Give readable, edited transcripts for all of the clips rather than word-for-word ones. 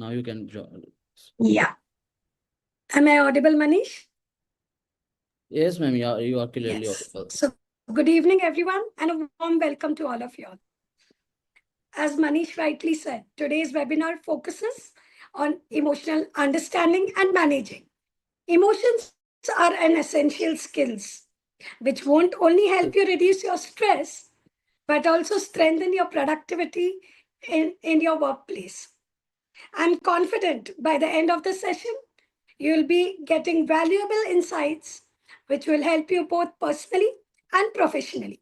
Now you can join. Yeah. Am I audible, Manish? Yes, ma'am. You are clearly Yes. audible. So, good evening, everyone, and a warm welcome to all of you all. As Manish rightly said, today's webinar focuses on emotional understanding and managing. Emotions are an essential skills which won't only help you reduce your stress, but also strengthen your productivity in your workplace. I'm confident by the end of the session, you'll be getting valuable insights which will help you both personally and professionally.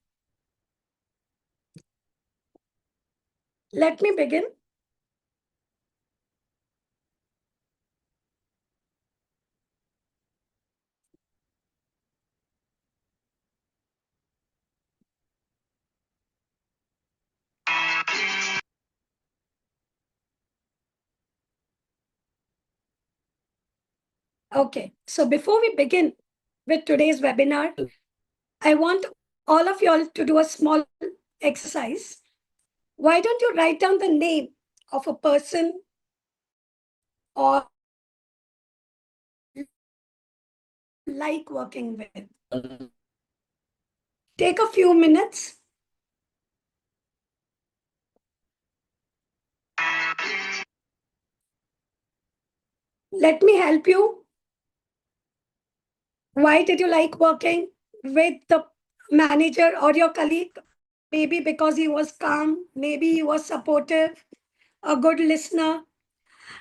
Let me begin. Okay, so before we begin with today's webinar, I want all of y'all to do a small exercise. Why don't you write down the name of a person or like working with? Take a few minutes. Let me help you. Why did you like working with the manager or your colleague? Maybe because he was calm, maybe he was supportive, a good listener,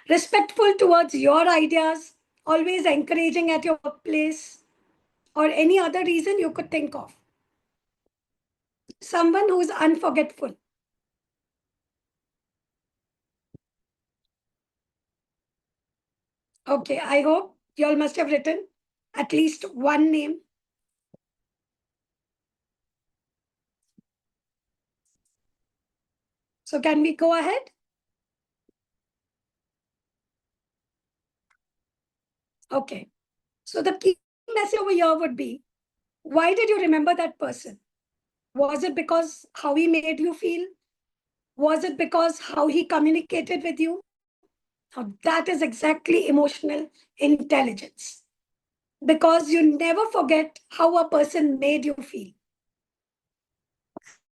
respectful towards your ideas, always encouraging at your workplace, or any other reason you could think of. Someone who is unforgetful. Okay, I hope you all must have written at least one name. So can we go ahead? Okay. So the key message over here would be, why did you remember that person? Was it because how he made you feel? Was it because how he communicated with you? Now, that is exactly emotional intelligence. Because you never forget how a person made you feel.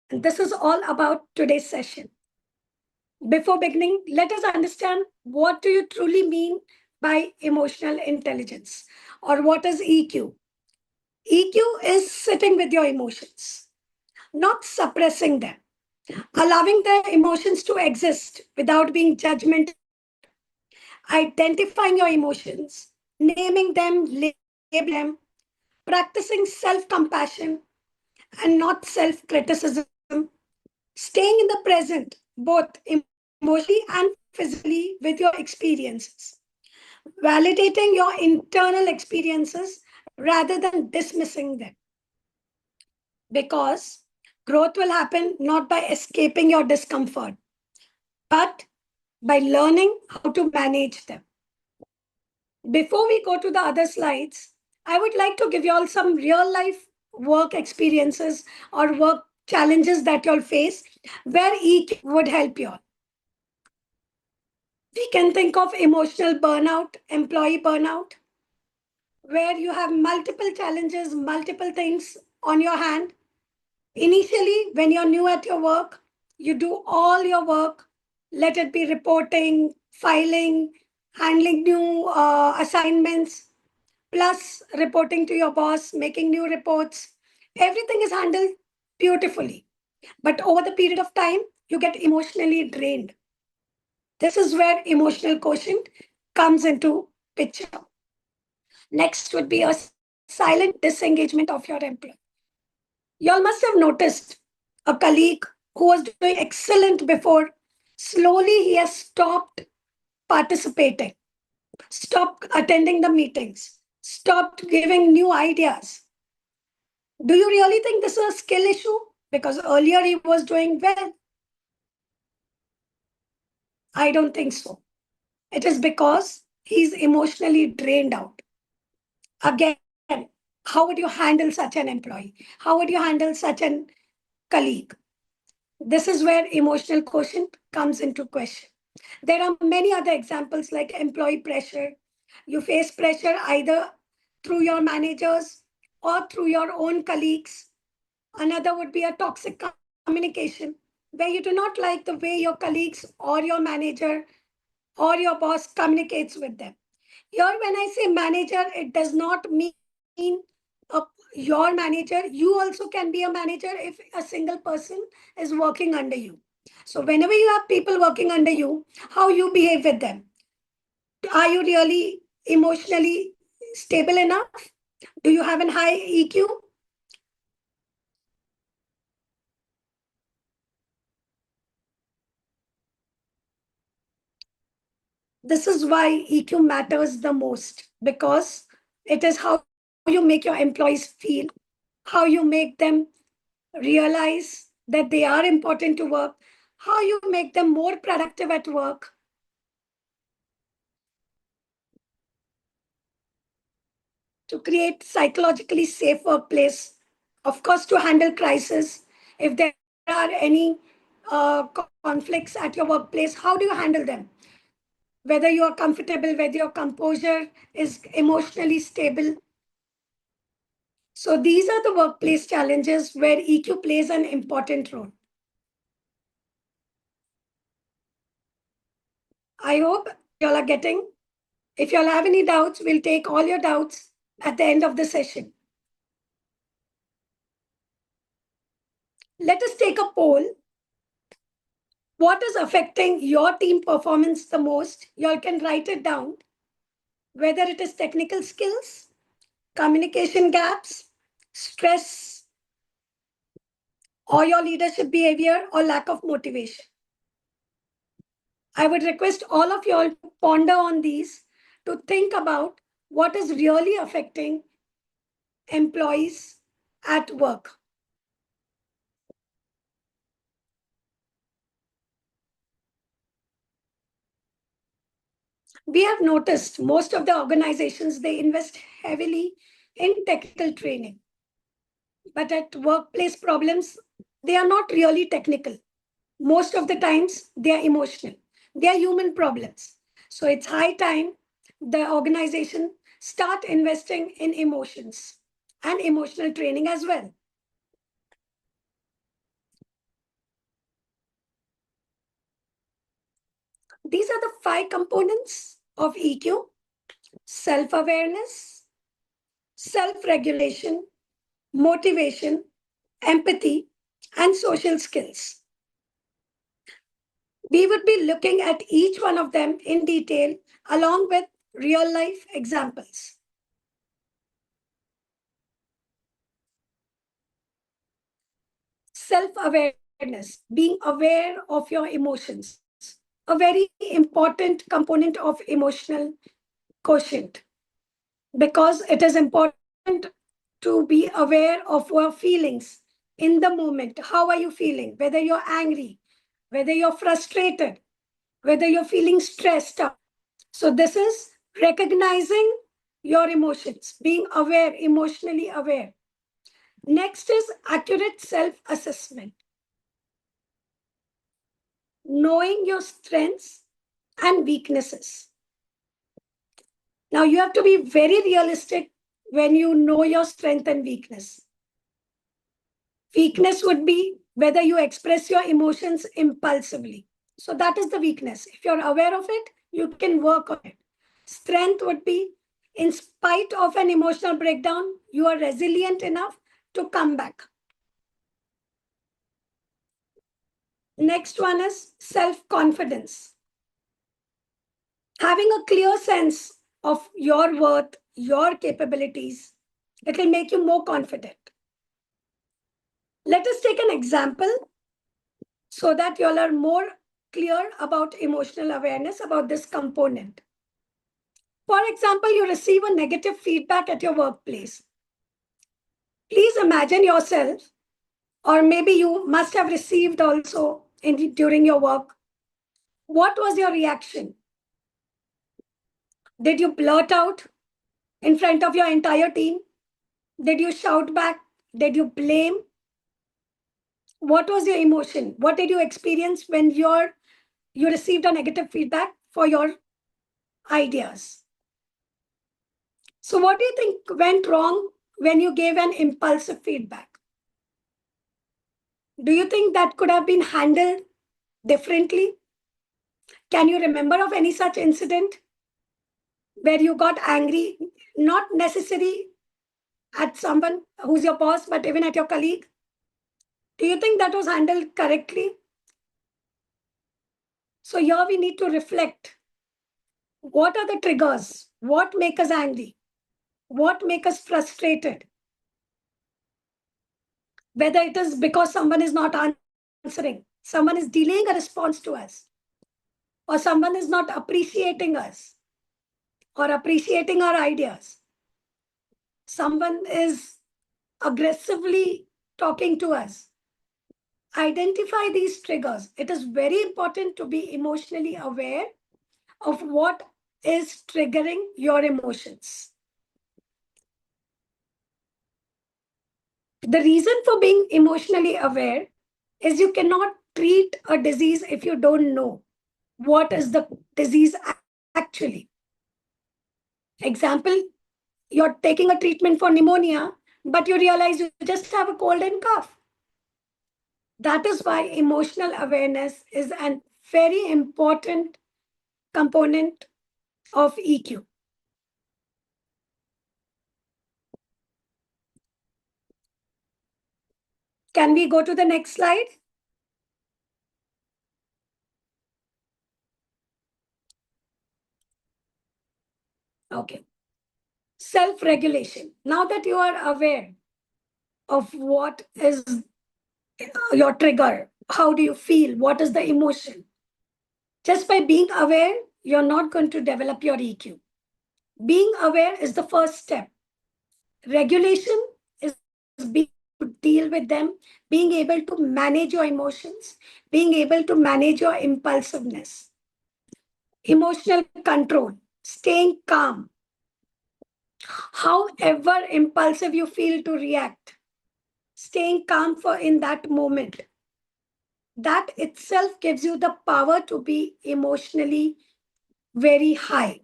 And this is all about today's session. Before beginning, let us understand, what do you truly mean by emotional intelligence, or what is EQ? EQ is sitting with your emotions, not suppressing them, allowing the emotions to exist without being judgmental, identifying your emotions, naming them, labeling them, practicing self-compassion and not self-criticism, staying in the present, both emotionally and physically, with your experiences, validating your internal experiences rather than dismissing them. Because growth will happen not by escaping your discomfort, but by learning how to manage them. Before we go to the other slides, I would like to give you all some real life work experiences or work challenges that you'll face where each would help you all. We can think of emotional burnout, employee burnout, where you have multiple challenges, multiple things on your hand. Initially, when you're new at your work, you do all your work, let it be reporting, filing, handling new assignments, plus reporting to your boss, making new reports. Everything is handled beautifully. But over the period of time, you get emotionally drained. This is where emotional quotient comes into picture. Next would be a silent disengagement of your employee. You all must have noticed a colleague who was doing excellent before. Slowly, he has stopped participating, stopped attending the meetings, stopped giving new ideas. Do you really think this is a skill issue? Because earlier he was doing well. I don't think so. It is because he's emotionally drained out. Again, how would you handle such an employee? How would you handle such an colleague? This is where emotional quotient comes into question. There are many other examples like employee pressure. You face pressure either through your managers or through your own colleagues. Another would be a toxic communication, where you do not like the way your colleagues or your manager or your boss communicates with them. Here, when I say manager, it does not mean your manager. You also can be a manager if a single person is working under you. So, whenever you have people working under you, how you behave with them. Are you really emotionally stable enough? Do you have a high EQ? This is why EQ matters the most, because it is how you make your employees feel, how you make them realize that they are important to work, how you make them more productive at work. To create psychologically safe workplace, of course, to handle crisis. If there are any conflicts at your workplace, how do you handle them? Whether you are comfortable, whether your composure is emotionally stable. So these are the workplace challenges where EQ plays an important role. I hope y'all are getting. If y'all have any doubts, we'll take all your doubts at the end of the session. Let us take a poll. What is affecting your team performance the most? Y'all can write it down. Whether it is technical skills, communication gaps, stress, or your leadership behavior, or lack of motivation. I would request all of y'all to ponder on these, to think about what is really affecting employees at work. We have noticed most of the organizations, they invest heavily in technical training. But at workplace problems, they are not really technical. Most of the times, they are emotional. They are human problems. So it's high time the organization start investing in emotions and emotional training as well. These are the 5 components of EQ: self-awareness, self-regulation, motivation, empathy, and social skills. We would be looking at each one of them in detail along with real life examples. Self-awareness, being aware of your emotions, a very important component of emotional quotient, because it is important to be aware of your feelings in the moment. How are you feeling? Whether you're angry, whether you're frustrated, whether you're feeling stressed out. So this is recognizing your emotions, being aware, emotionally aware. Next is accurate self-assessment. Knowing your strengths and weaknesses. Now you have to be very realistic when you know your strength and weakness. Weakness would be whether you express your emotions impulsively. So that is the weakness. If you're aware of it, you can work on it. Strength would be, in spite of an emotional breakdown, you are resilient enough to come back. Next one is self-confidence. Having a clear sense of your worth, your capabilities, it will make you more confident. Let us take an example so that you all are more clear about emotional awareness, about this component. For example, you receive a negative feedback at your workplace. Please imagine yourself, or maybe you must have received also during your work. What was your reaction? Did you blurt out in front of your entire team? Did you shout back? Did you blame? What was your emotion? What did you experience when your you received a negative feedback for your ideas. So what do you think went wrong when you gave an impulsive feedback? Do you think that could have been handled differently? Can you remember of any such incident where you got angry, not necessarily at someone who's your boss, but even at your colleague? Do you think that was handled correctly? So here we need to reflect. What are the triggers? What make us angry? What make us frustrated? Whether it is because someone is not answering, someone is delaying a response to us, or someone is not appreciating us or appreciating our ideas. Someone is aggressively talking to us. Identify these triggers. It is very important to be emotionally aware of what is triggering your emotions. The reason for being emotionally aware is you cannot treat a disease if you don't know what is the disease actually. Example, you're taking a treatment for pneumonia, but you realize you just have a cold and cough. That is why emotional awareness is a very important component of EQ. Can we go to the next slide? Okay. Self-regulation. Now that you are aware of what is your trigger, how do you feel, what is the emotion? Just by being aware, you're not going to develop your EQ. Being aware is the first step. Regulation is being to deal with them, being able to manage your emotions, being able to manage your impulsiveness. Emotional control, staying calm. However impulsive you feel to react, staying calm for in that moment. That itself gives you the power to be emotionally very high.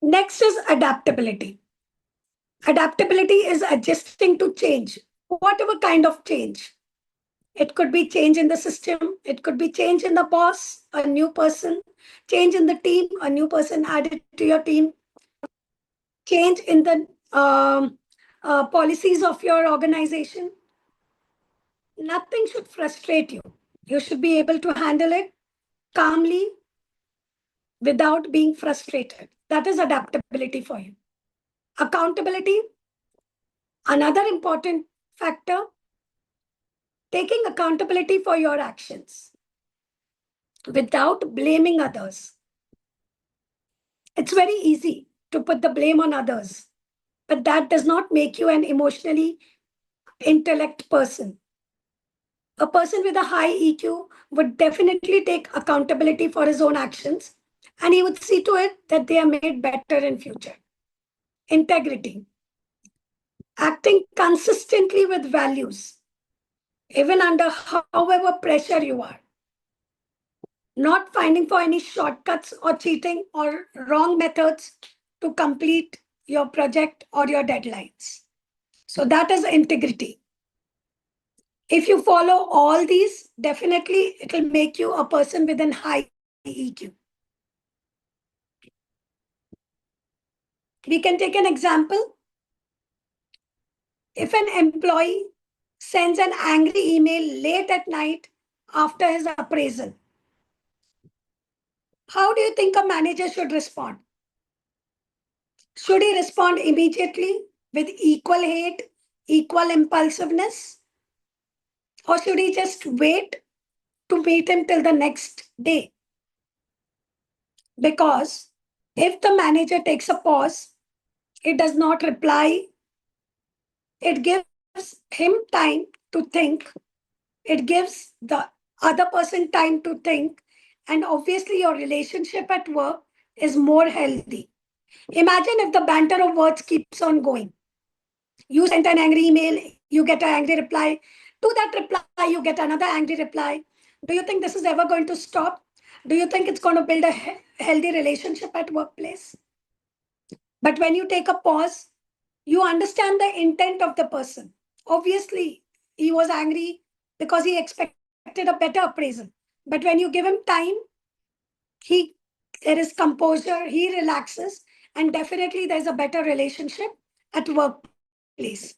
Next is adaptability. Adaptability is adjusting to change, whatever kind of change. It could be change in the system, it could be change in the boss, a new person, change in the team, a new person added to your team, change in the policies of your organization. Nothing should frustrate you. You should be able to handle it calmly without being frustrated. That is adaptability for you. Accountability, another important factor, taking accountability for your actions without blaming others. It's very easy to put the blame on others, but that does not make you an emotionally intellect person. A person with a high EQ would definitely take accountability for his own actions, and he would see to it that they are made better in future. Integrity, acting consistently with values, even under however pressure you are. Not finding for any shortcuts or cheating or wrong methods to complete your project or your deadlines. So that is integrity. If you follow all these, definitely it will make you a person with an high EQ. We can take an example. If an employee sends an angry email late at night after his appraisal, how do you think a manager should respond? Should he respond immediately with equal hate, equal impulsiveness? Or should he just wait to meet him till the next day? Because if the manager takes a pause, it does not reply, it gives him time to think, it gives the other person time to think, and obviously your relationship at work is more healthy. Imagine if the banter of words keeps on going. You sent an angry email, you get an angry reply. To that reply, you get another angry reply. Do you think this is ever going to stop? Do you think it's going to build a healthy relationship at workplace? But when you take a pause, you understand the intent of the person. Obviously, he was angry because he expected a better appraisal. But when you give him time, he there is composure, he relaxes, and definitely there's a better relationship at workplace.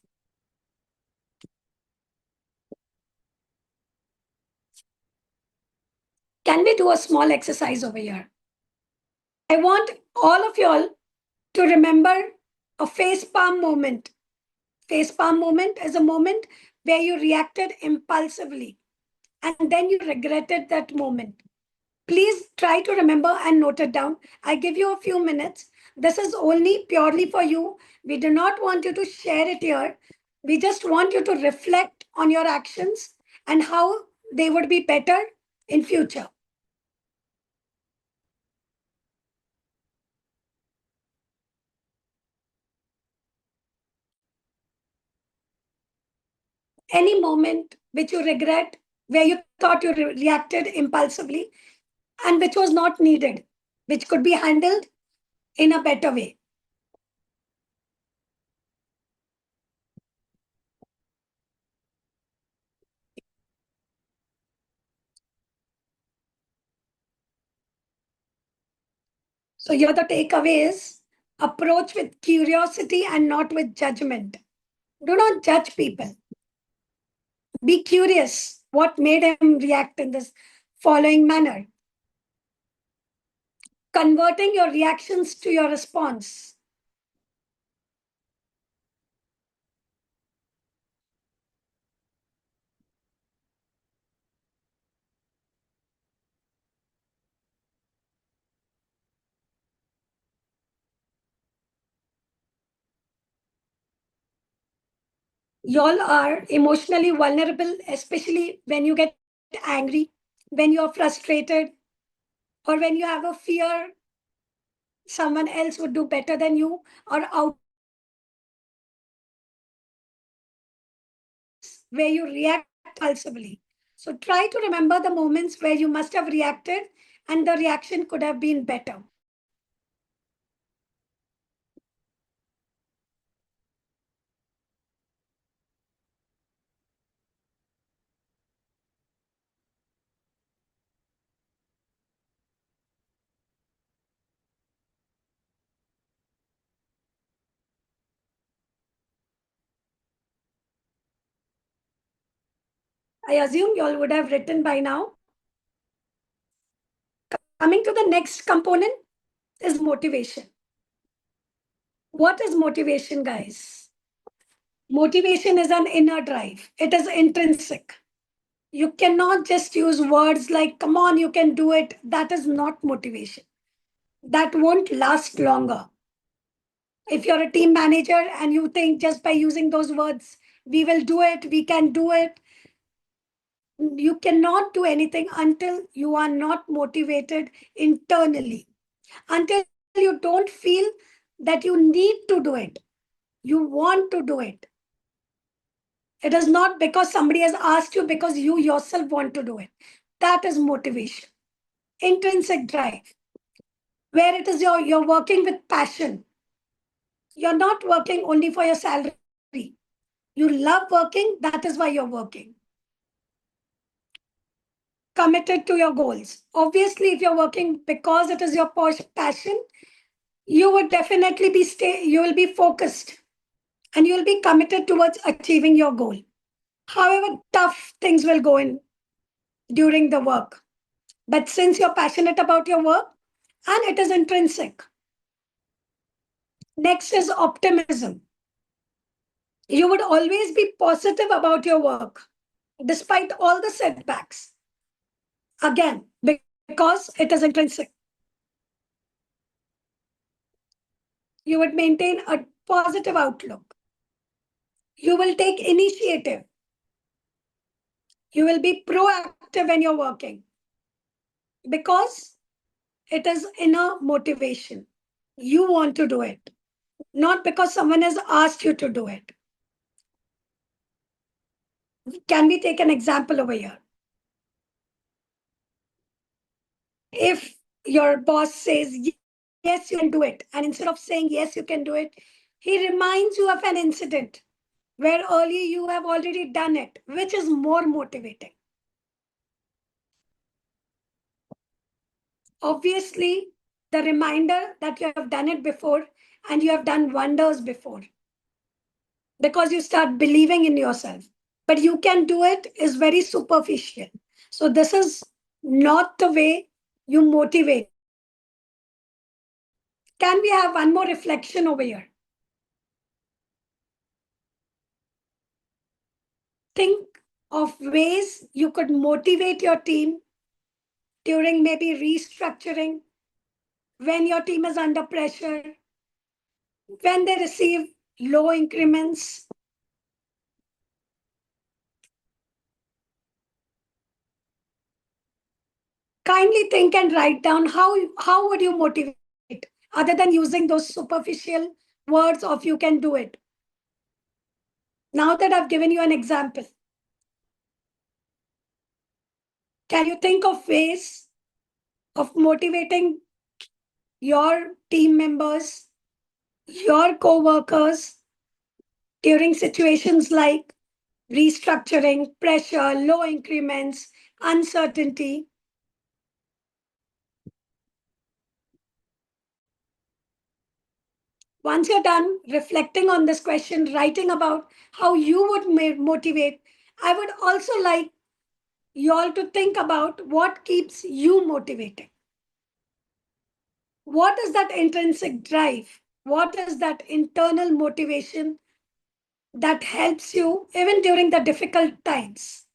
Can we do a small exercise over here? I want all of y'all to remember a face palm moment. Face palm moment is a moment where you reacted impulsively and then you regretted that moment. Please try to remember and note it down. I give you a few minutes. This is only purely for you. We do not want you to share it here. We just want you to reflect on your actions and how they would be better in future. Any moment which you regret, where you thought you reacted impulsively and which was not needed, which could be handled in a better way. So here the takeaway is approach with curiosity and not with judgment. Do not judge people. Be curious what made him react in this following manner. Converting your reactions to your response. Y'all are emotionally vulnerable, especially when you get angry, when you're frustrated, or when you have a fear someone else would do better than you, or out where you react impulsively. So try to remember the moments where you must have reacted and the reaction could have been better. I assume you all would have written by now. Coming to the next component is motivation. What is motivation, guys? Motivation is an inner drive. It is intrinsic. You cannot just use words like, come on, you can do it. That is not motivation. That won't last longer. If you're a team manager and you think just by using those words, we will do it, we can do it, you cannot do anything until you are not motivated internally, until you don't feel that you need to do it, you want to do it. It is not because somebody has asked you, because you yourself want to do it. That is motivation, intrinsic drive, where it is you're working with passion. You're not working only for your salary. You love working, that is why you're working. Committed to your goals. Obviously, if you're working because it is your passion, you would definitely you will be focused and you'll be committed towards achieving your goal. However, tough things will go in during the work. But since you're passionate about your work and it is intrinsic. Next is optimism. You would always be positive about your work, despite all the setbacks. Again, because it is intrinsic. You would maintain a positive outlook. You will take initiative. You will be proactive when you're working because it is inner motivation. You want to do it, not because someone has asked you to do it. Can we take an example over here? If your boss says, yes, you can do it, and instead of saying, yes, you can do it, he reminds you of an incident where earlier you have already done it, which is more motivating. Obviously, the reminder that you have done it before and you have done wonders before because you start believing in yourself. But you can do it is very superficial. So, this is not the way you motivate. Can we have one more reflection over here? Think of ways you could motivate your team during maybe restructuring, when your team is under pressure, when they receive low increments. Kindly think and write down how would you motivate other than using those superficial words of you can do it. Now that I've given you an example, can you think of ways of motivating your team members, your co-workers during situations like restructuring, pressure, low increments, uncertainty? Once you're done reflecting on this question, writing about how you would motivate, I would also like you all to think about what keeps you motivated. What is that intrinsic drive? What is that internal motivation that helps you even during the difficult times?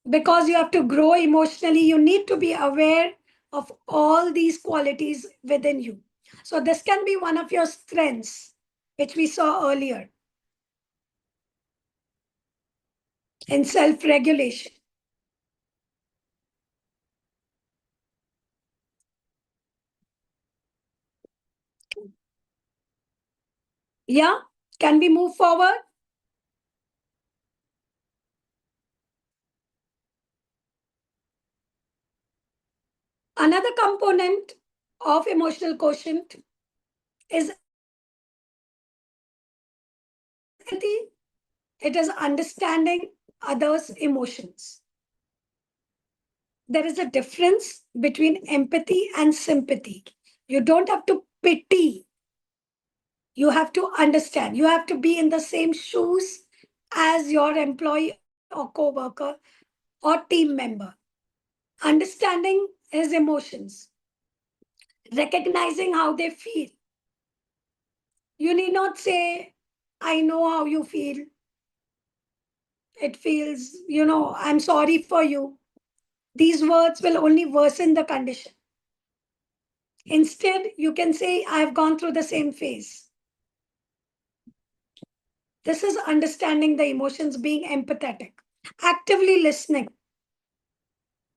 Because you have to grow emotionally, you need to be aware of all these qualities within you. So, this can be one of your strengths, which we saw earlier in self regulation. Yeah, can we move forward? Another component of emotional quotient is empathy. It is understanding others' emotions. There is a difference between empathy and sympathy. You don't have to pity, you have to understand. You have to be in the same shoes as your employee or co worker or team member. Understanding his emotions, recognizing how they feel. You need not say, I know how you feel. It feels, I'm sorry for you. These words will only worsen the condition. Instead, you can say, I've gone through the same phase. This is understanding the emotions, being empathetic, actively listening,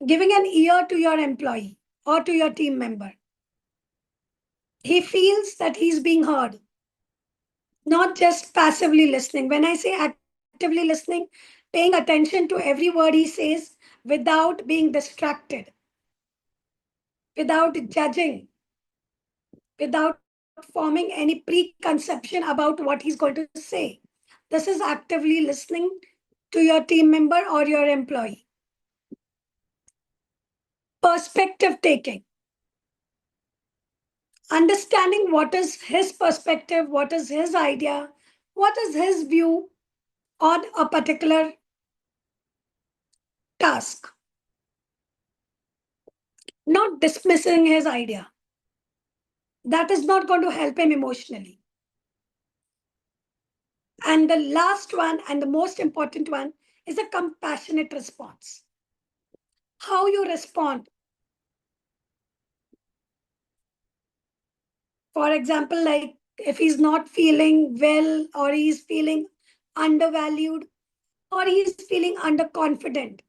giving an ear to your employee or to your team member. He feels that he's being heard, not just passively listening. When I say actively listening, paying attention to every word he says without being distracted, without judging, without forming any preconception about what he's going to say. This is actively listening to your team member or your employee. Perspective taking. Understanding what is his perspective, what is his idea, what is his view on a particular task. Not dismissing his idea. That is not going to help him emotionally. And the last one and the most important one is a compassionate response. How you respond. For example, like if he's not feeling well or he's feeling undervalued or he's feeling underconfident,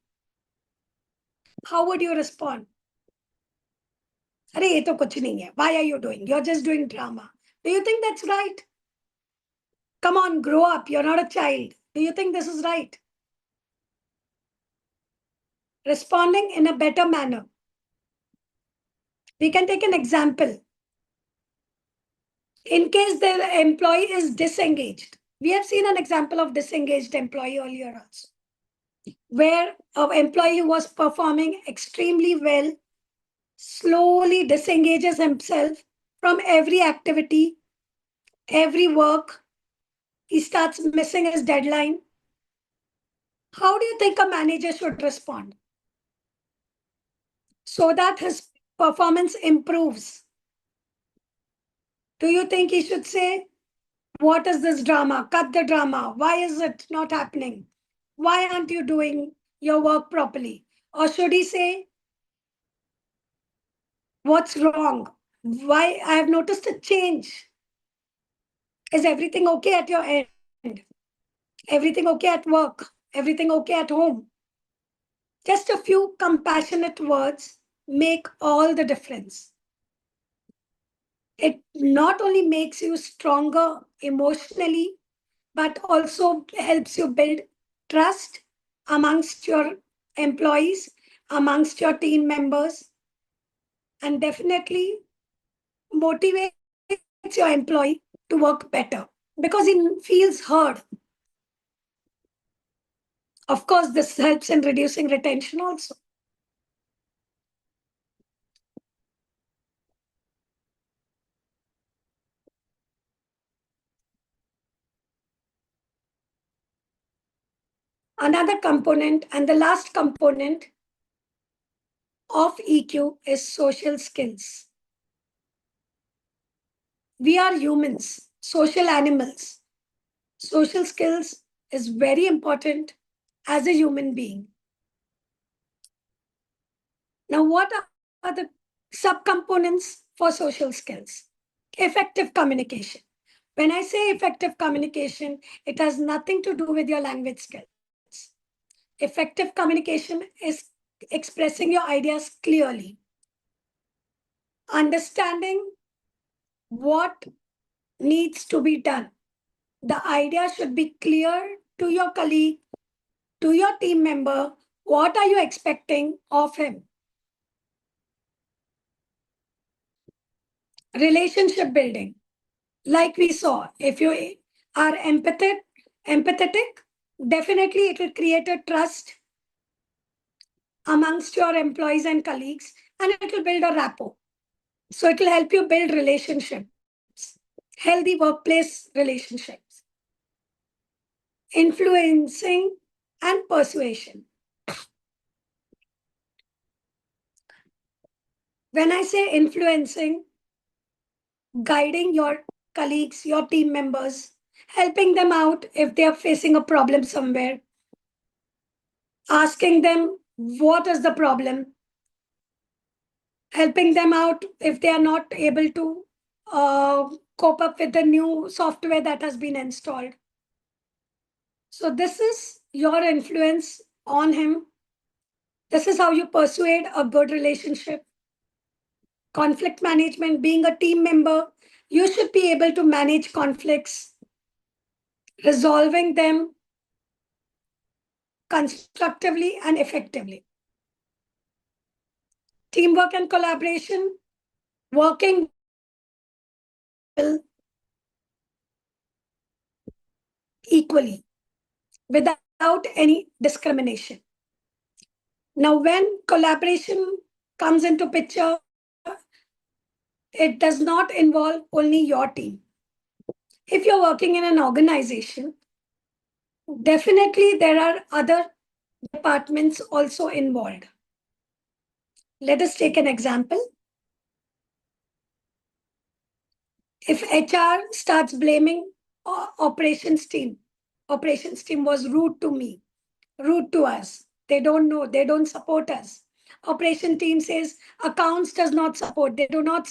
how would you respond? अरे ये तो कुछ नहीं है. Why are you doing? You're just doing drama. Do you think that's right? Come on, grow up. You're not a child. Do you think this is right? responding in a better manner. We can take an example. In case the employee is disengaged, we have seen an example of disengaged employee earlier also, where an employee who was performing extremely well slowly disengages himself from every activity, every work. He starts missing his deadline. How do you think a manager should respond so that his performance improves? Do you think he should say, what is this drama? Cut the drama. Why is it not happening? Why aren't you doing your work properly? Or should he say, what's wrong? Why I have noticed a change. Is everything okay at your end? Everything okay at work? Everything okay at home? Just a few compassionate words make all the difference. It not only makes you stronger emotionally, but also helps you build trust amongst your employees, amongst your team members, and definitely motivates your employee to work better because he feels heard. Of course, this helps in reducing retention also. Another component and the last component of EQ is social skills. We are humans, social animals. Social skills is very important as a human being. Now, what are the subcomponents for social skills? Effective communication. When I say effective communication, it has nothing to do with your language skills. Effective communication is expressing your ideas clearly, understanding what needs to be done. The idea should be clear to your colleague, to your team member. What are you expecting of him? Relationship building. Like we saw, if you are empathetic, definitely it will create a trust amongst your employees and colleagues, and it will build a rapport. So it will help you build relationships, healthy workplace relationships, influencing and persuasion. When I say influencing, guiding your colleagues, your team members, helping them out if they are facing a problem somewhere, asking them what is the problem, helping them out if they are not able to cope up with the new software that has been installed. So this is your influence on him. This is how you persuade a good relationship. Conflict management, being a team member, you should be able to manage conflicts, resolving them constructively and effectively. Teamwork and collaboration, working equally without any discrimination. Now, when collaboration comes into picture, it does not involve only your team. If you're working in an organization, definitely there are other departments also involved. Let us take an example. If HR starts blaming operations team was rude to me, rude to us. They don't know, they don't support us. Operation team says accounts does not support, they do not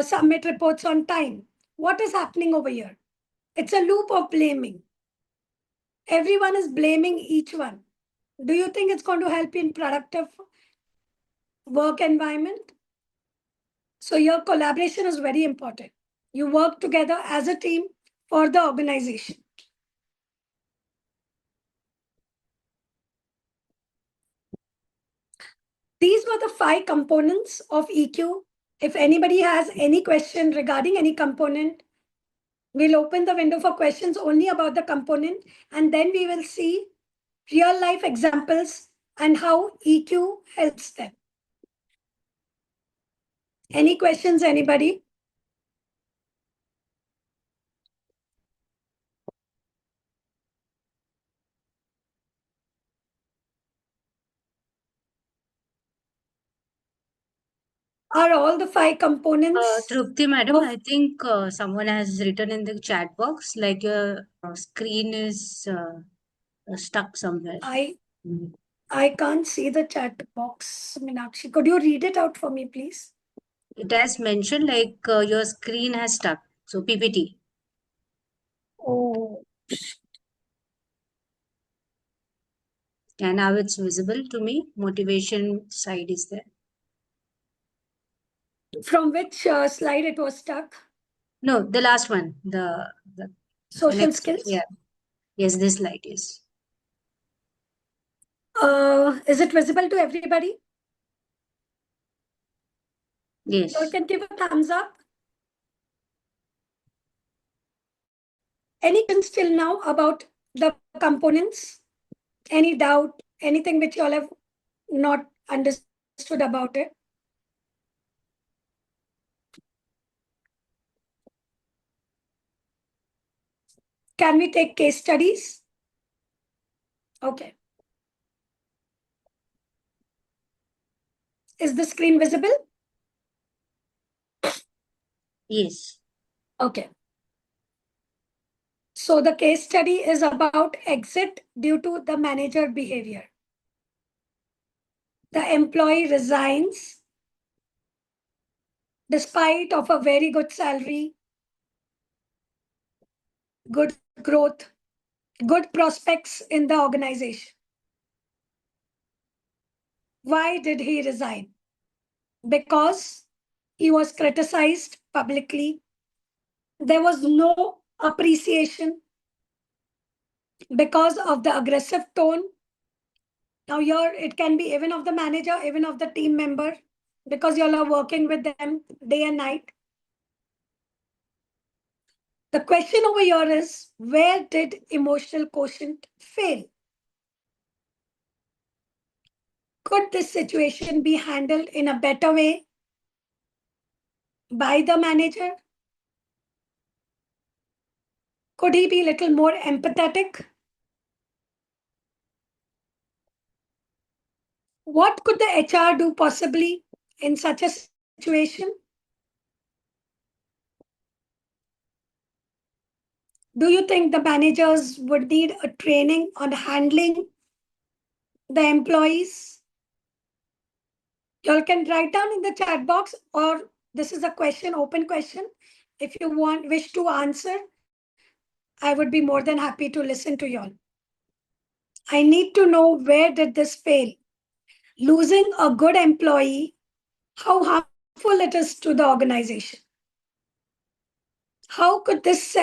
submit reports on time. What is happening over here? It's a loop of blaming. Everyone is blaming each one. Do you think it's going to help you in productive work environment? So your collaboration is very important. You work together as a team for the organization. These were the 5 components of EQ. If anybody has any question regarding any component, we'll open the window for questions only about the component, and then we will see real life examples and how EQ helps them. Any questions, anybody? Are all the 5 components? Trupti madam, of- I think someone has written in the chat box like your screen is stuck somewhere. I can't see the chat box, Meenakshi. Could you read it out for me, please? It has mentioned like your screen has stuck. So PPT. Oh, And now it's visible to me. Motivation side is there. from which slide it was stuck? No, the last one. The Social next, skills? yeah. Yes, this light is. Is it visible to everybody? Yes. You can give a thumbs up. Any questions till now about the components? Any doubt? Anything which you all have not understood about it? Can we take case studies? Okay. Is the screen visible? Yes. Okay. So the case study is about exit due to the manager behavior. The employee resigns despite of a very good salary, good growth, good prospects in the organization. Why did he resign? Because he was criticized publicly. There was no appreciation because of the aggressive tone. Now here it can be even of the manager, even of the team member, because you all are working with them day and night. The question over here is, where did emotional quotient fail? Could this situation be handled in a better way by the manager? Could he be a little more empathetic? What could the HR do possibly in such a situation? Do you think the managers would need a training on handling the employees? You all can write down in the chat box, or this is a question, open question. If you wish to answer, I would be more than happy to listen to you all. I need to know, where did this fail? Losing a good employee, how harmful it is to the organization. How could this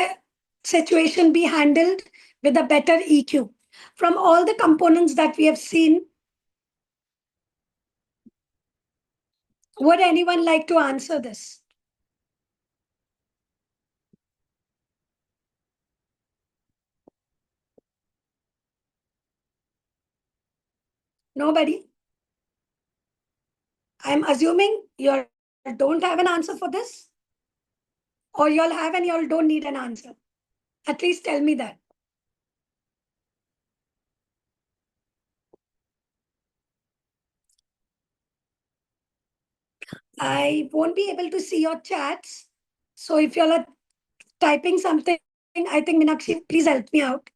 situation be handled with a better EQ? From all the components that we have seen, would anyone like to answer this? Nobody? I'm assuming you don't have an answer for this, or you all have and you all don't need an answer. At least tell me that. I won't be able to see your chats. So if you all are typing something, I think Meenakshi, please help me out.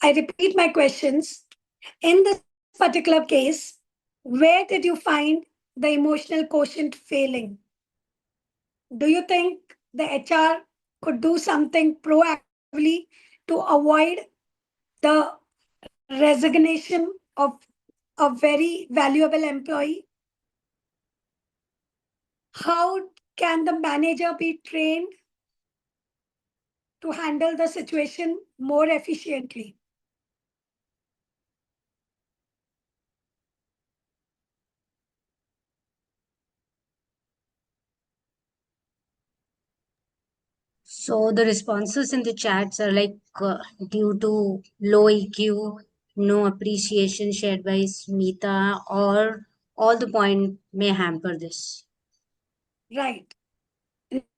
I repeat my questions. In this particular case, where did you find the emotional quotient failing? Do you think the HR could do something proactively to avoid the resignation of a very valuable employee? How can the manager be trained to handle the situation more efficiently? So the responses in the chats are like due to low EQ, no appreciation shared by Smita, or all the point may hamper this. Right.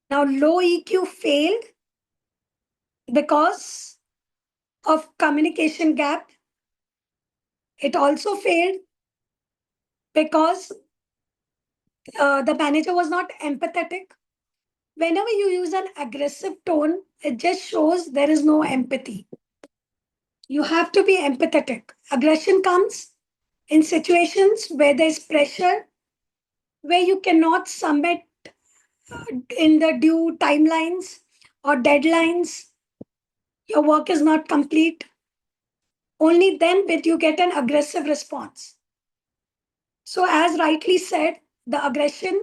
Now, low EQ failed because of communication gap. It also failed because the manager was not empathetic. Whenever you use an aggressive tone, it just shows there is no empathy. You have to be empathetic. Aggression comes in situations where there's pressure, where you cannot submit in the due timelines or deadlines. Your work is not complete. Only then will you get an aggressive response. So, as rightly said, the aggression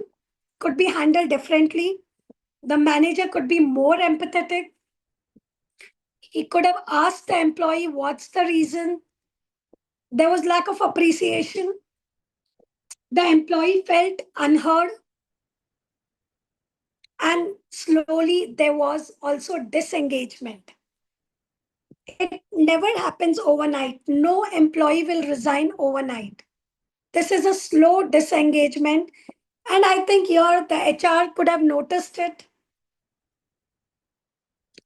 could be handled differently. The manager could be more empathetic. He could have asked the employee what's the reason. There was lack of appreciation. The employee felt unheard. And slowly there was also disengagement. It never happens overnight. No employee will resign overnight. This is a slow disengagement. And I think here the HR could have noticed it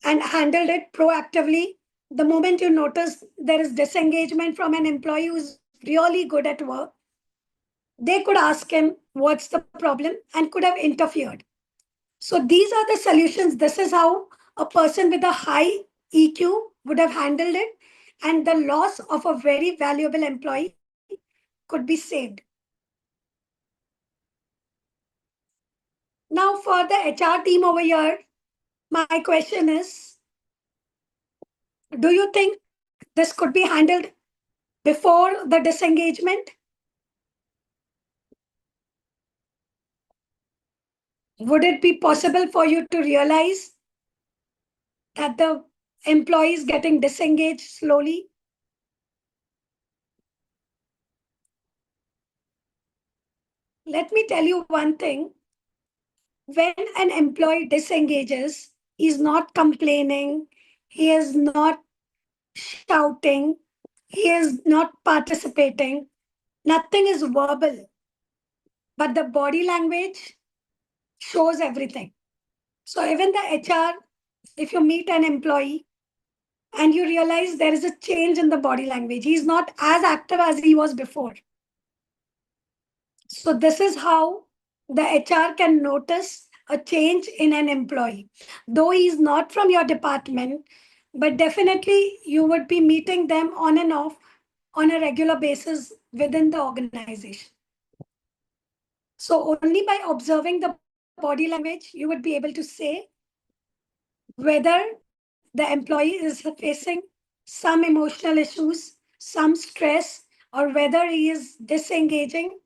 and handled it proactively. The moment you notice there is disengagement from an employee who's really good at work, they could ask him what's the problem and could have interfered. So these are the solutions. This is how a person with a high EQ would have handled it, and the loss of a very valuable employee could be saved. Now, for the HR team over here, my question is, do you think this could be handled before the disengagement? Would it be possible for you to realize that the employee is getting disengaged slowly? Let me tell you one thing. When an employee disengages, he's not complaining, he is not shouting, he is not participating, nothing is verbal, but the body language shows everything. So even the HR, if you meet an employee and you realize there is a change in the body language, he's not as active as he was before. So this is how the HR can notice a change in an employee. Though he's not from your department, but definitely you would be meeting them on and off on a regular basis within the organization. So only by observing the body language, you would be able to say whether the employee is facing some emotional issues, some stress, or whether he is disengaging.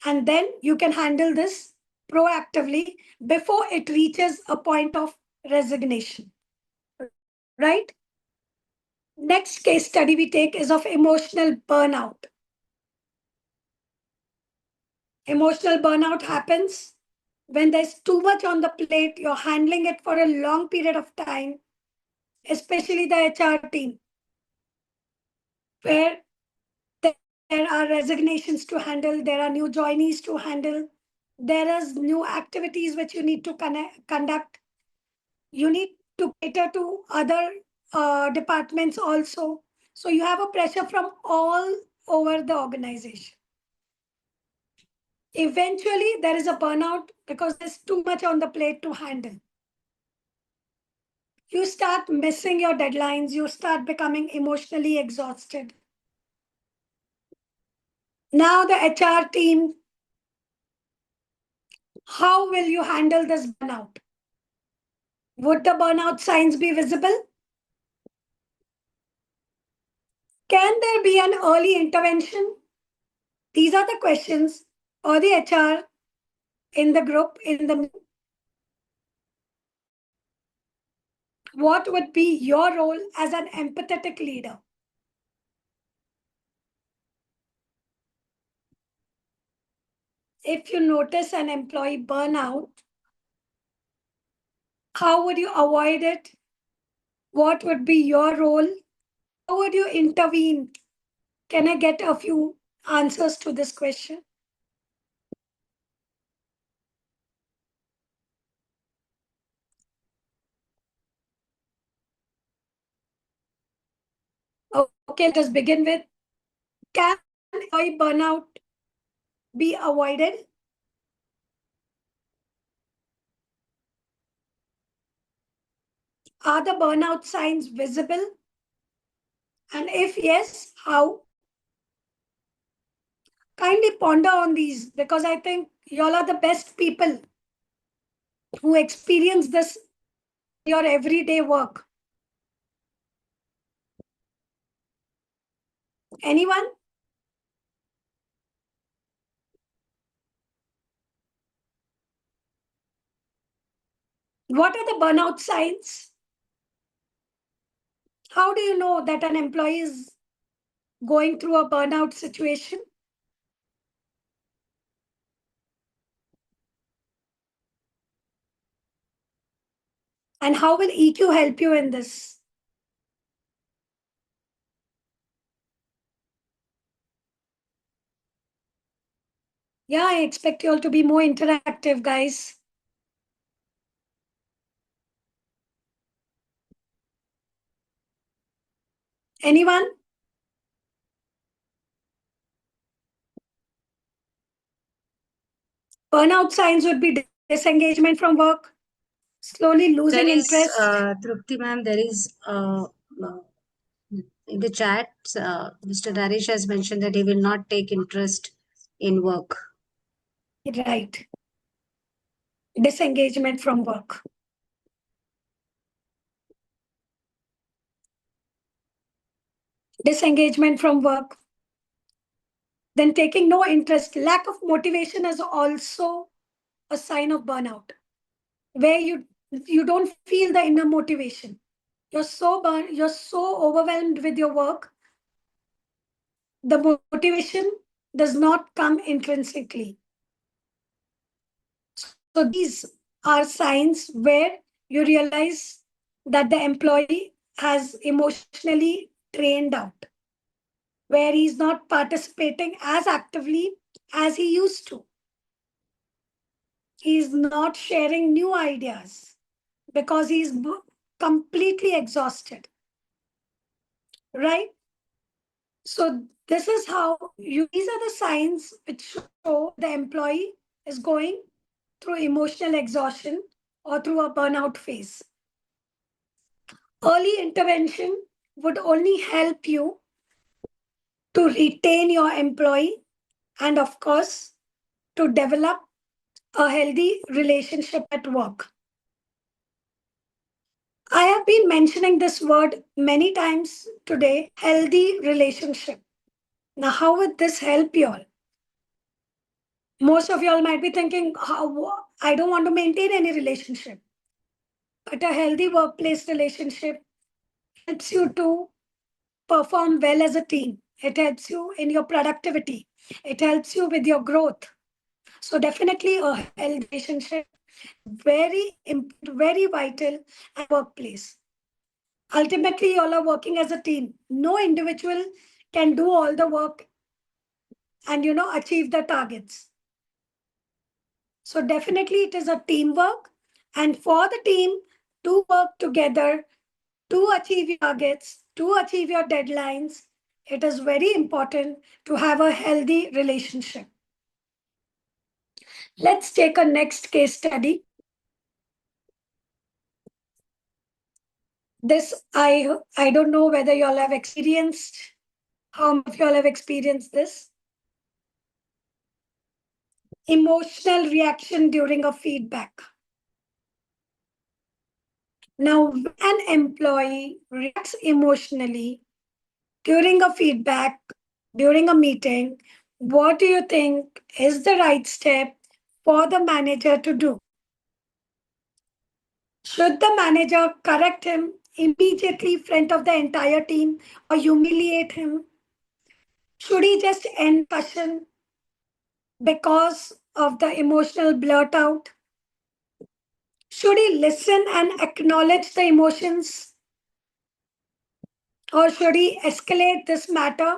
And then you can handle this proactively before it reaches a point of resignation. Right? Next case study we take is of emotional burnout. Emotional burnout happens when there's too much on the plate, you're handling it for a long period of time, especially the HR team, where there are resignations to handle, there are new joinees to handle, there is new activities which you need to conduct. You need to cater to other departments also. So you have a pressure from all over the organization. Eventually, there is a burnout because there's too much on the plate to handle. You start missing your deadlines, you start becoming emotionally exhausted. Now, the HR team, how will you handle this burnout? Would the burnout signs be visible? Can there be an early intervention? These are the questions for the HR in the group, in the what would be your role as an empathetic leader? If you notice an employee burnout, How would you avoid it? What would be your role? How would you intervene? Can I get a few answers to this question? Okay, let us begin with, can employee burnout be avoided? Are the burnout signs visible? And if yes, how? Kindly ponder on these, because I think y'all are the best people who experience this in your everyday work. Anyone? What are the burnout signs? How do you know that an employee is going through a burnout situation? And how will EQ help you in this? Yeah, I expect you all to be more interactive, guys. Anyone? Burnout signs would be disengagement from work, slowly losing There is, interest. Trupti ma'am, there is in the chat, Mr. Darish has mentioned that he will not take interest in work. Right. Disengagement from work. Disengagement from work. Then taking no interest, lack of motivation is also a sign of burnout, where you don't feel the inner motivation. You're so overwhelmed with your work, the motivation does not come intrinsically. So these are signs where you realize that the employee has emotionally drained out, where he's not participating as actively as he used to. He's not sharing new ideas because he's completely exhausted, right? So this is how these are the signs which show the employee is going through emotional exhaustion or through a burnout phase. Early intervention would only help you to retain your employee and, of course, to develop a healthy relationship at work. I have been mentioning this word many times today, healthy relationship. Now, how would this help you all? Most of y'all might be thinking, I don't want to maintain any relationship. But a healthy workplace relationship helps you to perform well as a team. It helps you in your productivity. It helps you with your growth. So definitely a healthy relationship, very vital at workplace. Ultimately, you all are working as a team. No individual can do all the work and achieve the targets. So definitely it is a teamwork, and for the team to work together to achieve your targets, to achieve your deadlines, it is very important to have a healthy relationship. Let's take a next case study. This I don't know whether you all have experienced. How many of you all have experienced this? Emotional reaction during a feedback. Now, when an employee reacts emotionally during a feedback, during a meeting, what do you think is the right step for the manager to do? Should the manager correct him immediately in front of the entire team or humiliate him? Should he just end discussion because of the emotional blurt out? Should he listen and acknowledge the emotions, or should he escalate this matter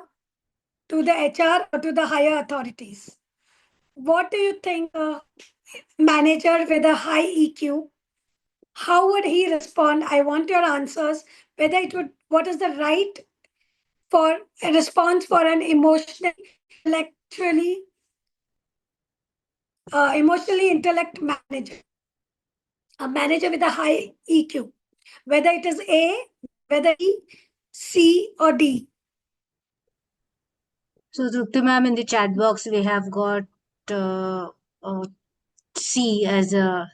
to the HR or to the higher authorities? What do you think a manager with a high EQ, how would he respond? I want your answers. Whether it would, what is the right for a response for an emotionally intellect manager, a manager with a high EQ, whether it is A, whether E, C, or D. So, Trupti ma'am, in the chat box, we have got uh, C as a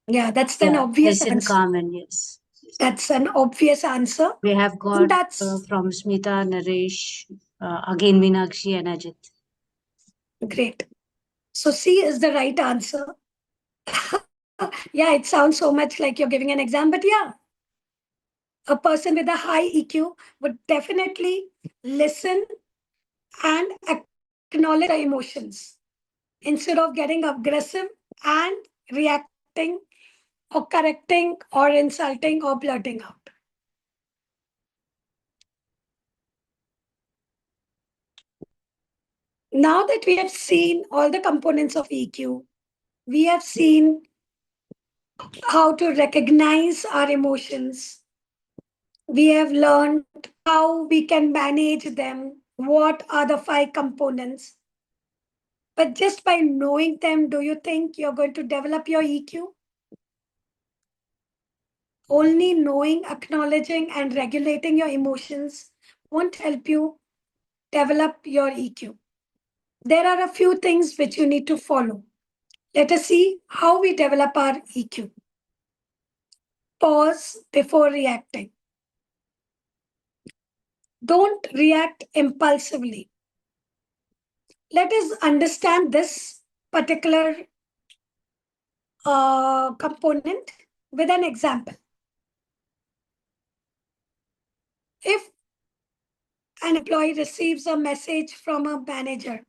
Yeah, that's an obvious listen, answer. calm, and yes. That's an obvious answer. We have got That's from Smita, Naresh, again Meenakshi and Ajit. great. So C is the right answer. Yeah, it sounds so much like you're giving an exam, but yeah, a person with a high EQ would definitely listen and acknowledge the emotions instead of getting aggressive and reacting or correcting or insulting or blurting out. Now that we have seen all the components of EQ, we have seen how to recognize our emotions. We have learned how we can manage them. What are the 5 components? But just by knowing them, do you think you're going to develop your EQ? Only knowing, acknowledging, and regulating your emotions won't help you develop your EQ. There are a few things which you need to follow. Let us see how we develop our EQ. Pause before reacting. Don't react impulsively. Let us understand this particular component with an example. If an employee receives a message from a manager,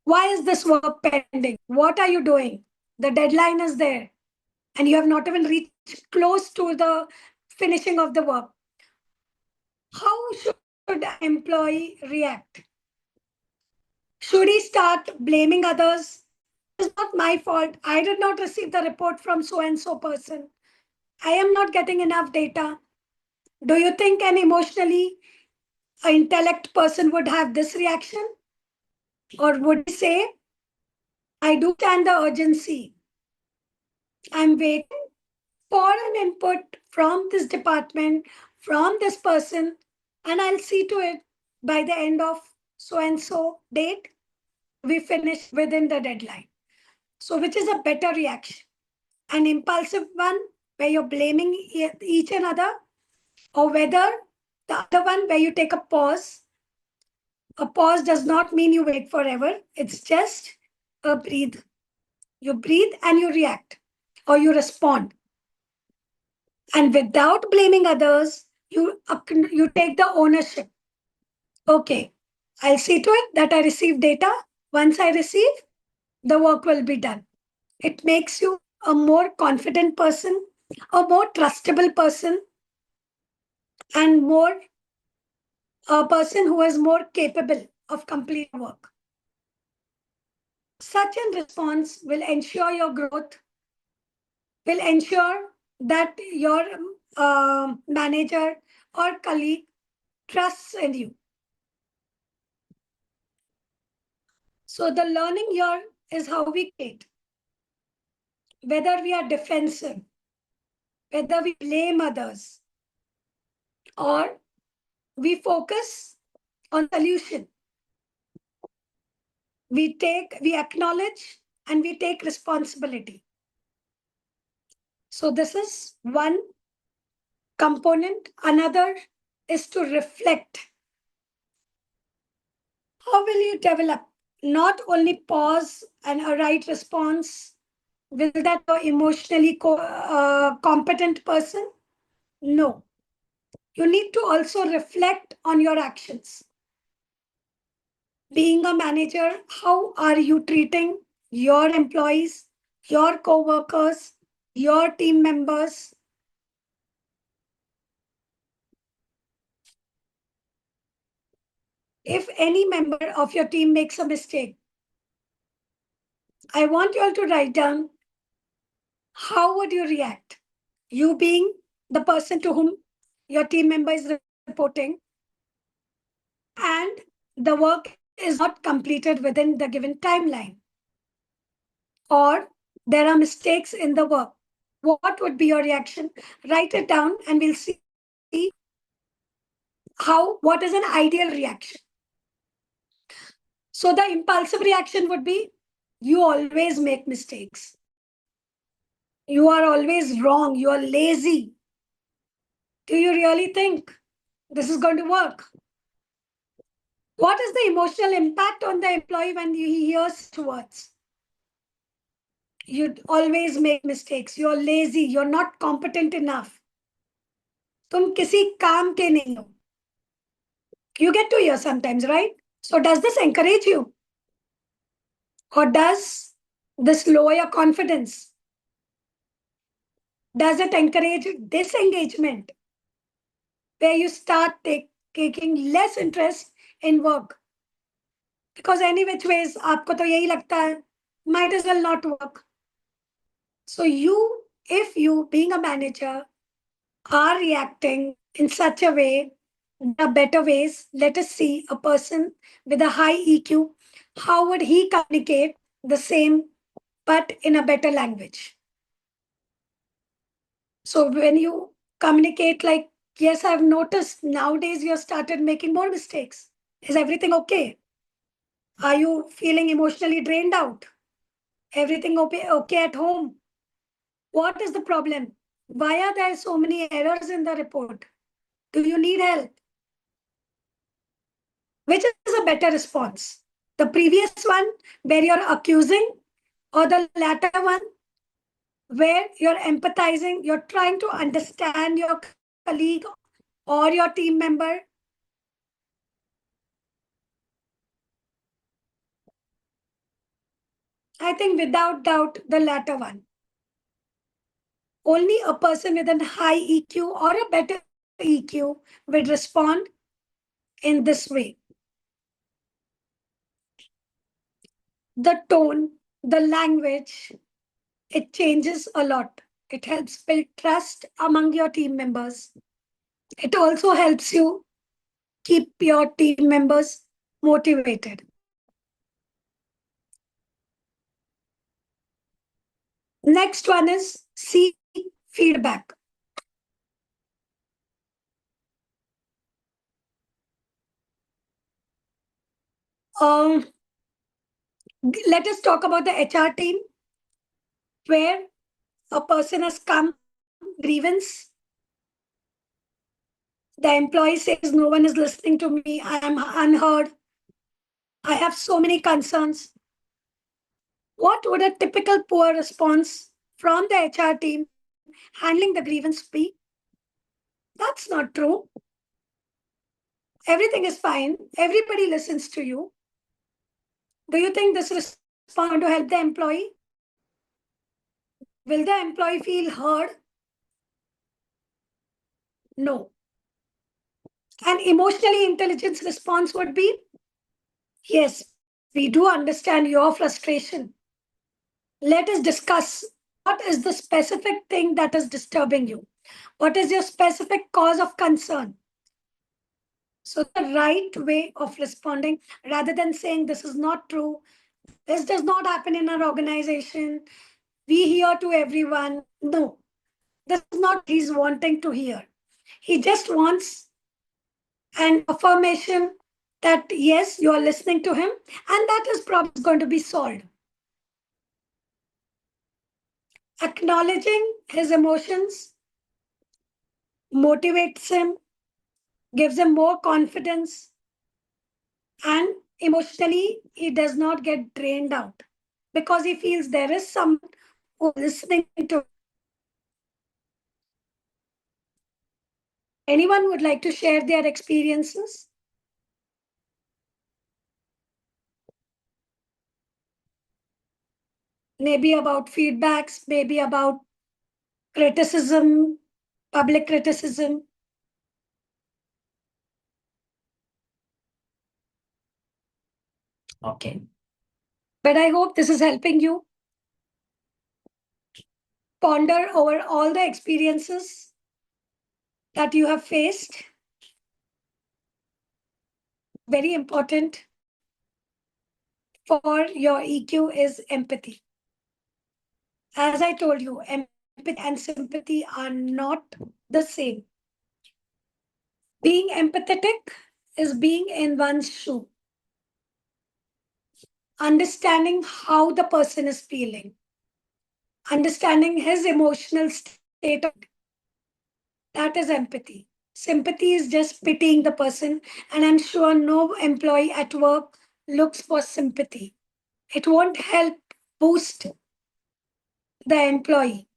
why is this work pending? What are you doing? The deadline is there, and you have not even reached close to the finishing of the work. How should an employee react? Should he start blaming others? It's not my fault. I did not receive the report from so and so person. I am not getting enough data. Do you think an emotionally intellect person would have this reaction? Or would he say, I do understand the urgency. I'm waiting for an input from this department, from this person, and I'll see to it by the end of so and so date, we finish within the deadline. So, which is a better reaction? An impulsive one where you're blaming each another, or whether the other one where you take a pause. A pause does not mean you wait forever, it's just a breathe. You breathe and you react or you respond. And without blaming others, you take the ownership. Okay, I'll see to it that I receive data. Once I receive, the work will be done. It makes you a more confident person, a more trustable person, and a person who is more capable of completing work. Such a response will ensure your growth, will ensure that your manager or colleague trusts in you. So the learning here is how we create. Whether we are defensive, whether we blame others, or we focus on solution. We acknowledge, and we take responsibility. So this is one component. Another is to reflect. How will you develop? Not only pause and a right response. Will that be emotionally competent person? No. You need to also reflect on your actions. Being a manager, how are you treating your employees, your co-workers, your team members, if any member of your team makes a mistake, I want you all to write down how would you react? You being the person to whom your team member is reporting, and the work is not completed within the given timeline, or there are mistakes in the work. What would be your reaction? Write it down and we'll see what is an ideal reaction. So the impulsive reaction would be, you always make mistakes. You are always wrong. You are lazy. Do you really think this is going to work? What is the emotional impact on the employee when he hears such words? You always make mistakes. You're lazy. You're not competent enough. तुम किसी काम के नहीं हो. You get to hear sometimes, right? So does this encourage you? Or does this lower your confidence? Does it encourage disengagement, where you start taking less interest in work? Because any which ways, आपको तो यही लगता है, might as well not work. So if you being a manager are reacting in such a way, there are better ways. Let us see a person with a high EQ. How would he communicate the same, but in a better language? So when you communicate like, yes, I've noticed nowadays you have started making more mistakes. Is everything okay? Are you feeling emotionally drained out? Everything okay at home? What is the problem? Why are there so many errors in the report? Do you need help? Which is a better response? The previous one where you're accusing, or the latter one where you're empathizing, you're trying to understand your colleague or your team member? I think without doubt, the latter one. Only a person with a high EQ or a better EQ will respond in this way. The tone, the language, it changes a lot. It helps build trust among your team members. It also helps you keep your team members motivated. Next one is seek feedback. Let us talk about the HR team, where a person has come, grievance. The employee says, no one is listening to me. I am unheard. I have so many concerns. What would a typical poor response from the HR team handling the grievance be? That's not true. Everything is fine. Everybody listens to you. Do you think this response is going to help the employee? Will the employee feel heard? No. An emotionally intelligent response would be, yes, we do understand your frustration. Let us discuss what is the specific thing that is disturbing you. What is your specific cause of concern? So the right way of responding, rather than saying this is not true, this does not happen in our organization, we hear to everyone. No, this is not what he's wanting to hear. He just wants an affirmation that yes, you are listening to him, and that is probably going to be solved. Acknowledging his emotions motivates him, gives him more confidence, and emotionally he does not get drained out because he feels there is someone who is listening to him. Anyone would like to share their experiences? Maybe about feedbacks, maybe about criticism, public criticism. Okay. But I hope this is helping you ponder over all the experiences that you have faced. Very important for your EQ is empathy. As I told you, empathy and sympathy are not the same. Being empathetic is being in one's shoe, understanding how the person is feeling, understanding his emotional state. That is empathy. Sympathy is just pitying the person, and I'm sure no employee at work looks for sympathy. It won't help boost the employee.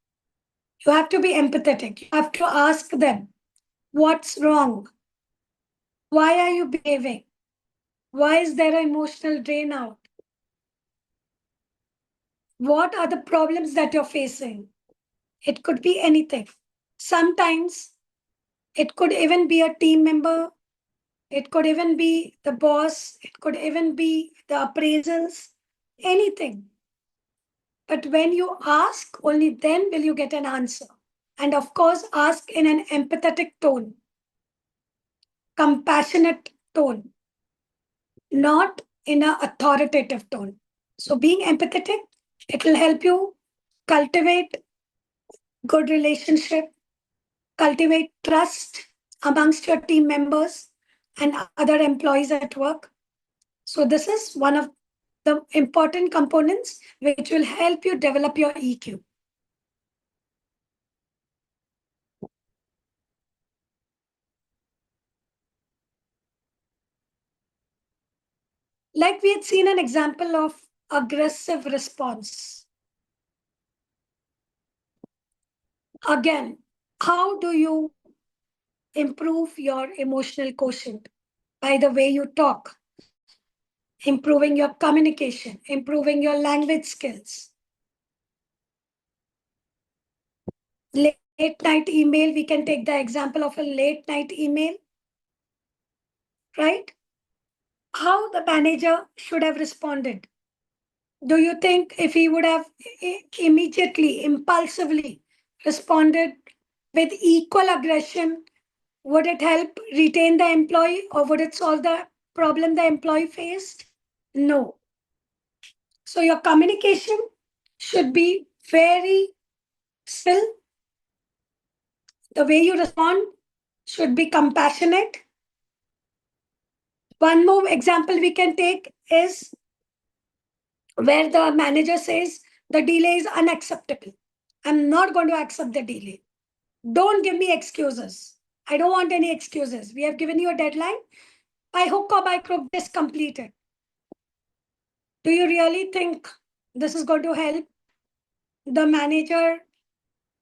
You have to be empathetic. You have to ask them, what's wrong? Why are you behaving? Why is there an emotional drain out? What are the problems that you're facing? It could be anything. Sometimes it could even be a team member. It could even be the boss. It could even be the appraisals, anything. But when you ask, only then will you get an answer. And of course, ask in an empathetic tone, compassionate tone, not in an authoritative tone. So being empathetic, it will help you cultivate good relationship, cultivate trust amongst your team members and other employees at work. So this is one of the important components which will help you develop your EQ. Like we had seen an example of aggressive response. Again, how do you improve your emotional quotient? By the way you talk, improving your communication, improving your language skills. Late night email, we can take the example of a late night email, right? How the manager should have responded. Do you think if he would have immediately, impulsively responded with equal aggression, would it help retain the employee or would it solve the problem the employee faced? No. So your communication should be very still. The way you respond should be compassionate. One more example we can take is where the manager says the delay is unacceptable. I'm not going to accept the delay. Don't give me excuses. I don't want any excuses. We have given you a deadline. By hook or by crook, just complete it. Do you really think this is going to help the manager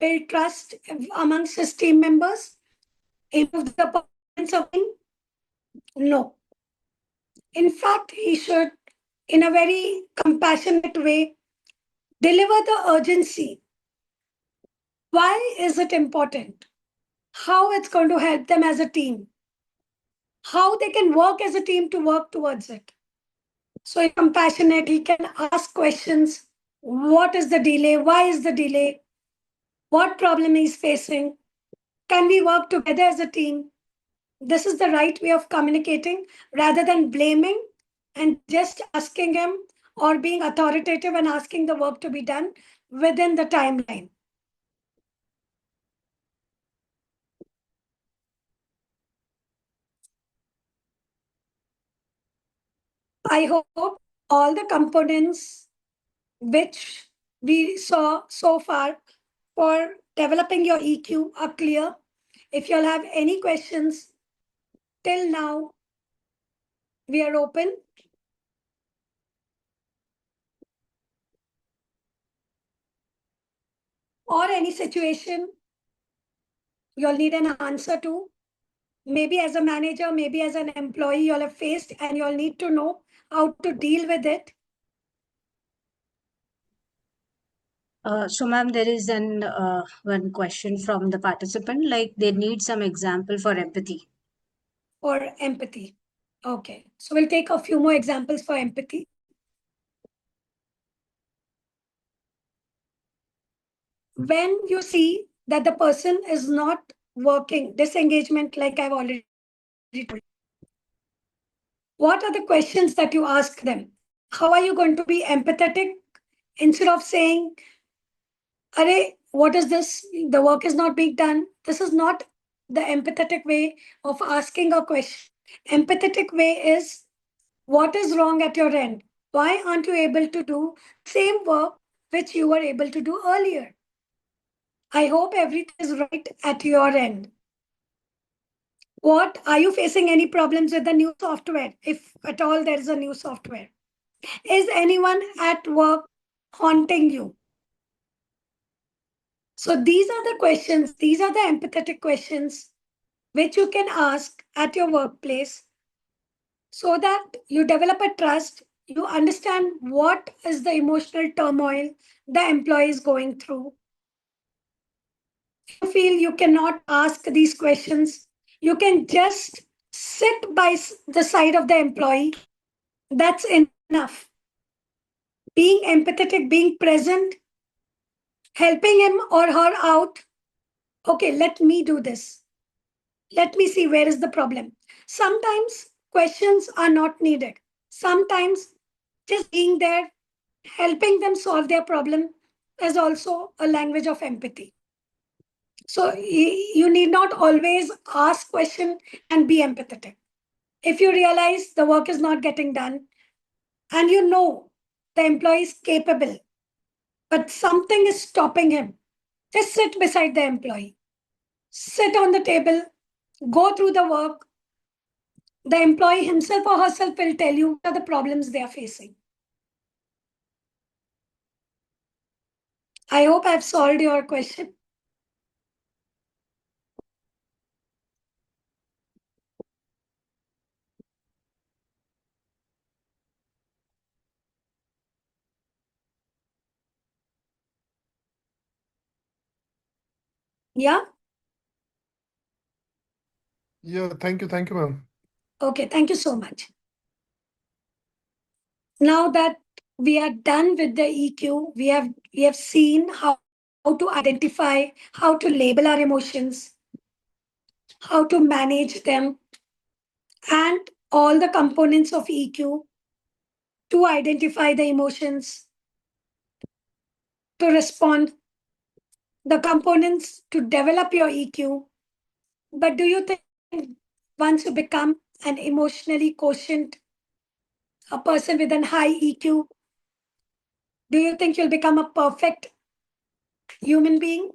build trust amongst his team members? Improve the performance of him? No. In fact, he should, in a very compassionate way, deliver the urgency. Why is it important? How it's going to help them as a team? How they can work as a team to work towards it? So he's compassionate, he can ask questions. What is the delay? Why is the delay? What problem he's facing? Can we work together as a team? This is the right way of communicating rather than blaming and just asking him or being authoritative and asking the work to be done within the timeline. I hope all the components which we saw so far for developing your EQ are clear. If you'll have any questions till now, we are open. Or any situation you'll need an answer to. Maybe as a manager, maybe as an employee you'll have faced and you'll need to know how to deal with it. So, ma'am, there is one question from the participant, like they need some example for empathy. For empathy. Okay. So we'll take a few more examples for empathy. When you see that the person is not working, disengagement, like I've already told, what are the questions that you ask them? How are you going to be empathetic instead of saying, Arey, what is this? The work is not being done. This is not the empathetic way of asking a question. Empathetic way is, what is wrong at your end? Why aren't you able to do same work which you were able to do earlier? I hope everything is right at your end. What are you facing any problems with the new software? If at all there is a new software. Is anyone at work haunting you? So these are the questions, these are the empathetic questions which you can ask at your workplace so that you develop a trust, you understand what is the emotional turmoil the employee is going through. If you feel you cannot ask these questions, you can just sit by the side of the employee. That's enough. Being empathetic, being present, helping him or her out. Okay, let me do this. Let me see where is the problem. Sometimes questions are not needed. Sometimes just being there, helping them solve their problem is also a language of empathy. So you need not always ask question and be empathetic. If you realize the work is not getting done and you know the employee is capable, but something is stopping him, just sit beside the employee. Sit on the table, go through the work. The employee himself or herself will tell you what are the problems they are facing. I hope I've solved your question. Yeah? Yeah, thank you, ma'am. Okay, thank you so much. Now that we are done with the EQ, we have seen how to identify, how to label our emotions, how to manage them, and all the components of EQ to identify the emotions, to respond, the components to develop your EQ. But do you think once you become an emotionally quotient, a person with an high EQ, do you think you'll become a perfect human being?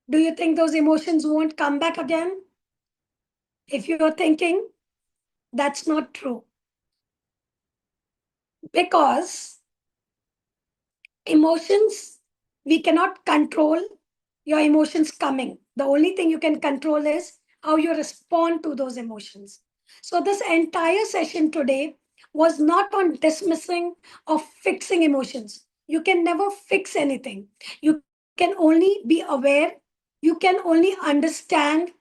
Do you think those emotions won't come back again? If you're thinking, that's not true. Because emotions, we cannot control your emotions coming. The only thing you can control is how you respond to those emotions. So, this entire session today was not on dismissing or fixing emotions. You can never fix anything. You can only be aware, you can only understand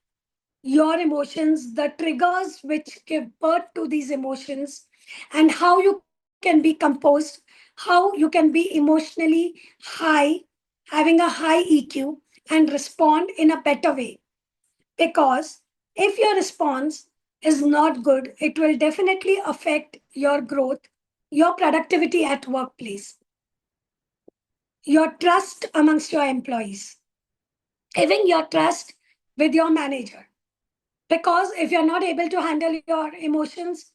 your emotions, the triggers which give birth to these emotions, and how you can be composed, how you can be emotionally high, having a high EQ, and respond in a better way. Because if your response is not good, it will definitely affect your growth, your productivity at workplace, your trust amongst your employees, even your trust with your manager. Because if you're not able to handle your emotions,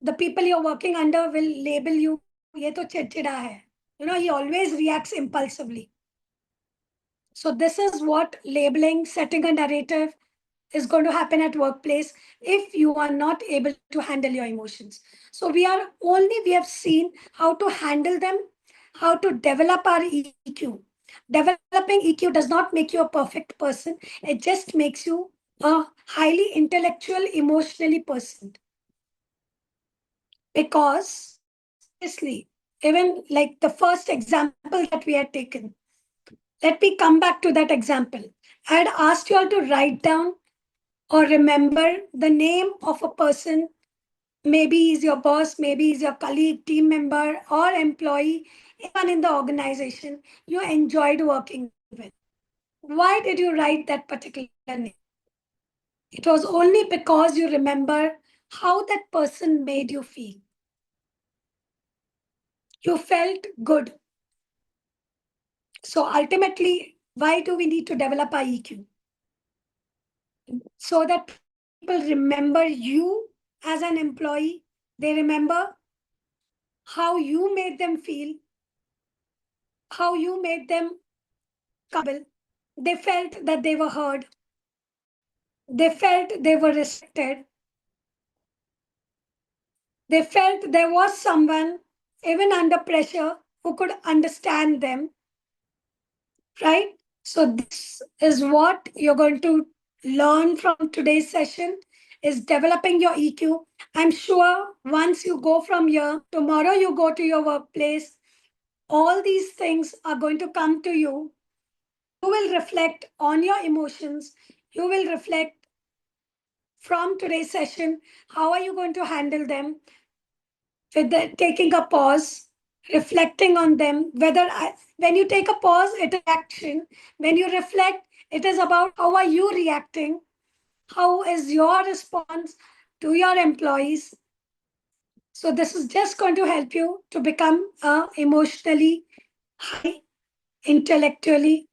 the people you're working under will label you, ye to chidchida hai. You know, he always reacts impulsively. So this is what labeling, setting a narrative is going to happen at workplace if you are not able to handle your emotions. So we have seen how to handle them, how to develop our EQ. Developing EQ does not make you a perfect person. It just makes you a highly intellectual, emotionally person. Because obviously, even like the first example that we had taken, Let me come back to that example. I had asked you all to write down or remember the name of a person. Maybe he's your boss, maybe he's your colleague, team member, or employee, even in the organization you enjoyed working with. Why did you write that particular name? It was only because you remember how that person made you feel. You felt good. So ultimately, why do we need to develop our EQ? So that people remember you as an employee, they remember how you made them feel, how you made them comfortable. They felt that they were heard. They felt they were respected. They felt there was someone, even under pressure, who could understand them, right? So this is what you're going to learn from today's session, is developing your EQ. I'm sure once you go from here, tomorrow you go to your workplace, all these things are going to come to you. You will reflect on your emotions. You will reflect from today's session, how are you going to handle them? With taking a pause, reflecting on them, when you take a pause, it is action. When you reflect, it is about how are you reacting? How is your response to your employees? So this is just going to help you to become a emotionally high, intellectually